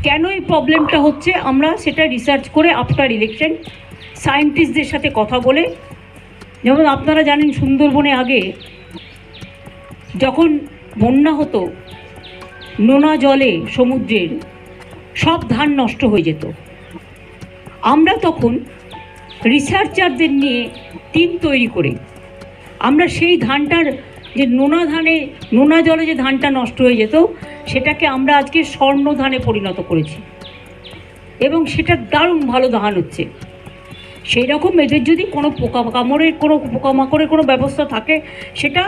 কেন এই প্রবলেমটা হচ্ছে আমরা সেটা রিসার্চ করে আফটার ইলেকশন সায়েন্টিস্টদের সাথে কথা বলে, যেমন আপনারা জানেন সুন্দরবনে আগে যখন বন্যা হতো, নোনা জলে সমুদ্রের সব ধান নষ্ট হয়ে যেত। আমরা তখন রিসার্চারদের নিয়ে টিম তৈরি করে আমরা সেই ধানটার যে নোনা জলে যে ধানটা নষ্ট হয়ে যেত সেটাকে আমরা আজকে স্বর্ণ ধানে পরিণত করেছি এবং সেটা দারুণ ভালো ধান হচ্ছে। সেই রকম এদের যদি কোনো পোকামাকড়ের কোনো ব্যবস্থা থাকে, সেটা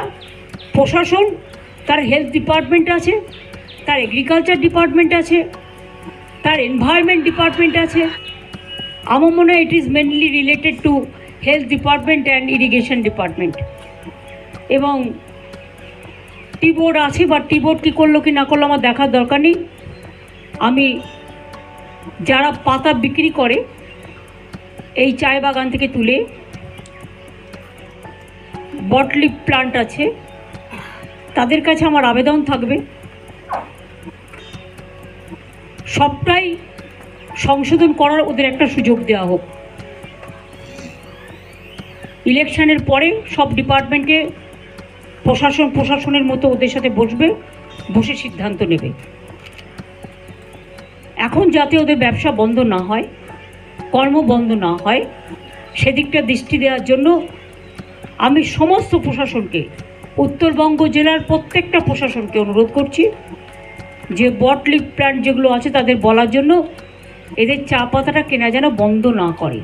প্রশাসন, তার হেলথ ডিপার্টমেন্ট আছে, তার এগ্রিকালচার ডিপার্টমেন্ট আছে, তার এনভায়রনমেন্ট ডিপার্টমেন্ট আছে। আমার মনে হয় it is mainly related to health department and irrigation department. এবং টি বোর্ড আছে, বা টি বোর্ড কী করলো কি না করলো আমার দেখার দরকার নেই। আমি যারা পাতা বিক্রি করে এই চায় বাগান থেকে তুলে, বটলিপ প্লান্ট আছে, তাদের কাছে আমার আবেদন থাকবে সবটাই সংশোধন করার ওদের একটা সুযোগ দেওয়া হোক। ইলেকশনের পরে সব ডিপার্টমেন্টকে প্রশাসনের মতো ওদের সাথে বসে সিদ্ধান্ত নেবে। এখন যাতে ওদের ব্যবসা বন্ধ না হয়, কর্ম বন্ধ না হয়, সেদিকটা দৃষ্টি দেওয়ার জন্য আমি সমস্ত প্রশাসনকে, উত্তরবঙ্গ জেলার প্রত্যেকটা প্রশাসনকে অনুরোধ করছি যে বটলিপ প্ল্যান্ট যেগুলো আছে তাদের বলার জন্য এদের চা পাতাটা কেনা যেন বন্ধ না করে।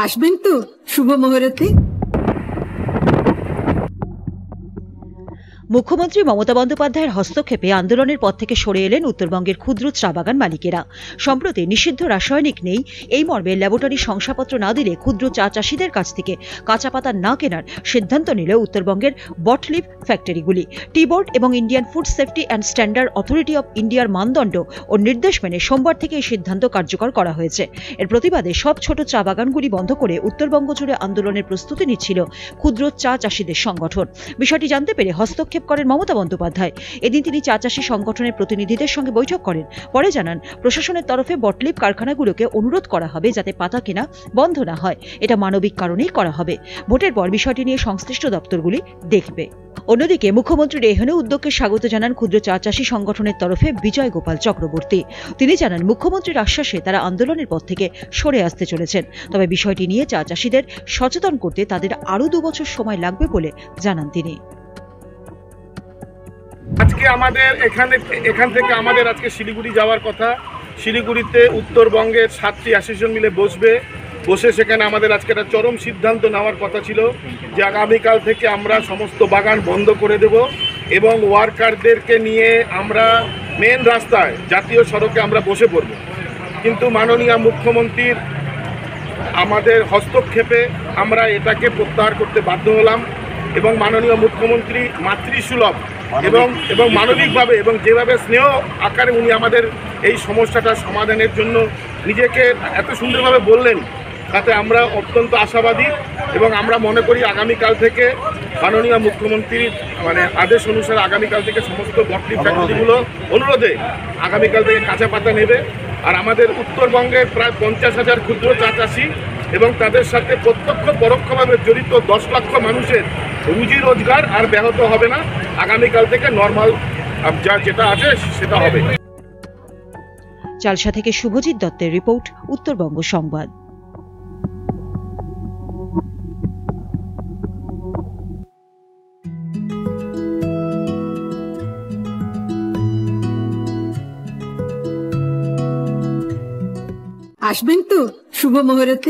আসবেন তো শুভ মুহূর্তে। মুখ্যমন্ত্রী মমতা বন্দ্যোপাধ্যায়ের হস্তক্ষেপে আন্দোলনের পথ থেকে সরে এলেন উত্তরবঙ্গের ক্ষুদ্র চা বাগান মালিকেরা। সম্প্রতি নিষিদ্ধ রাসায়নিক নেই এই মর্মে ল্যাবরেটরি শংসাপত্র না দিলে ক্ষুদ্র চা চাষিদের কাছ থেকে কাঁচা পাতা না কেনার সিদ্ধান্ত নিল উত্তরবঙ্গের বটলিপ ফ্যাক্টরিগুলি। টি বোর্ড এবং Indian food safety and standard authority of ইন্ডিয়ার মানদণ্ড ও নির্দেশ মেনে সোমবার থেকে এই সিদ্ধান্ত কার্যকর করা হয়েছে। এর প্রতিবাদে সব ছোট চা বাগানগুলি বন্ধ করে উত্তরবঙ্গ জুড়ে আন্দোলনের প্রস্তুতি নিচ্ছিল ক্ষুদ্র চা চাষিদের সংগঠন। বিষয়টি জানতে পেরে হস্তক্ষেপ করেন মমতা বন্দ্যোপাধ্যায়। এদিন তিনি চা চাষী সংগঠনের প্রতিনিধিদের সঙ্গে বৈঠক করেন। পরে জানান, প্রশাসনের তরফে বটলিপ কারখানাগুলোকে অনুরোধ করা হবে যাতে পাতা কেনা বন্ধ না হয়। এটা মানবিক কারণেই করা হবে। ভোটের পর বিষয়টি নিয়ে সংশ্লিষ্ট দপ্তরগুলি দেখবে। অন্যদিকে মুখ্যমন্ত্রীর এহেন উদ্যোগকে স্বাগত জানান ক্ষুদ্র চা চাষী সংগঠনের তরফে বিজয় গোপাল চক্রবর্তী। তিনি জানান, মুখ্যমন্ত্রীর আশ্বাসে তারা আন্দোলনের পথ থেকে সরে আসতে চলেছেন। তবে বিষয়টি নিয়ে চা চাষীদের সচেতন করতে তাদের আরও 2 বছর সময় লাগবে বলে জানান তিনি। আজকে আমাদের এখান থেকে আমাদের আজকে শিলিগুড়ি যাওয়ার কথা। শিলিগুড়িতে উত্তরবঙ্গের 7টি অ্যাসোসিয়েশন মিলে বসে সেখানে আমাদের আজকে একটা চরম সিদ্ধান্ত নেওয়ার কথা ছিল যে আগামীকাল থেকে আমরা সমস্ত বাগান বন্ধ করে দেব এবং ওয়ার্কারদেরকে নিয়ে আমরা মেন রাস্তায় জাতীয় সড়কে আমরা বসে পড়ব। কিন্তু মাননীয় মুখ্যমন্ত্রীর আমাদের হস্তক্ষেপে আমরা এটাকে প্রত্যাহার করতে বাধ্য হলাম এবং মাননীয় মুখ্যমন্ত্রী মাতৃসুলভ এবং মানবিকভাবে এবং যেভাবে স্নেহ আকারে উনি আমাদের এই সমস্যাটা সমাধানের জন্য নিজেকে এত সুন্দরভাবে বললেন, তাতে আমরা অত্যন্ত আশাবাদী এবং আমরা মনে করি আগামীকাল থেকে মাননীয় মুখ্যমন্ত্রীর আদেশ অনুসারে আগামীকাল থেকে সমস্ত বটলিপ ফ্যাক্টরিগুলো অনুরোধে আগামীকাল থেকে কাঁচা পাতা নেবে। আর আমাদের উত্তরবঙ্গের প্রায় 50,000 ক্ষুদ্র চা চাষি এবং তাদের সাথে প্রত্যক্ষ পরোক্ষভাবে জড়িত 10 লক্ষ মানুষের রুজি রোজগার আর ব্যাহত হবে না। আগামীকাল থেকে নর্মাল যেটা আছে সেটা হবে। চালসা থেকে শুভজিৎ দত্তের রিপোর্ট, উত্তরবঙ্গ সংবাদ। আসবেন তো শুভ মুহূর্তে।